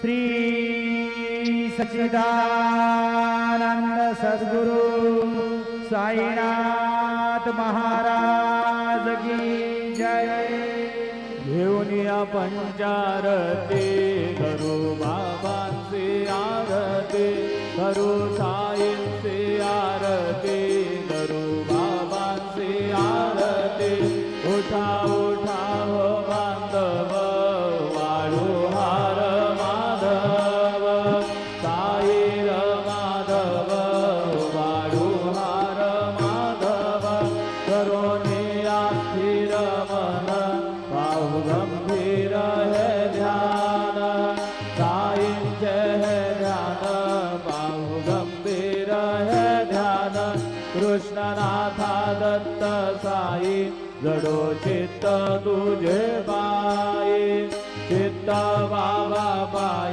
श्री सच्चिदानंद सद्गुरु साईनाथ महाराज की जय। घेऊन या पंचारती करू बाबांची आरती, करू साईंची आरती, करू बाबांची आरती। उठा उठा हो बांधव वाळू हार माधव, साई माधव वाळू हार माधव। करोनी स्थिर मन पाहु गंभीर है ध्यान, साईंचे है ध्यान पाहु गंभीर है ध्यान। कृष्णनाथा दत्त साई जडो चित्त तुझे पायी, चित्त बाबा पायी।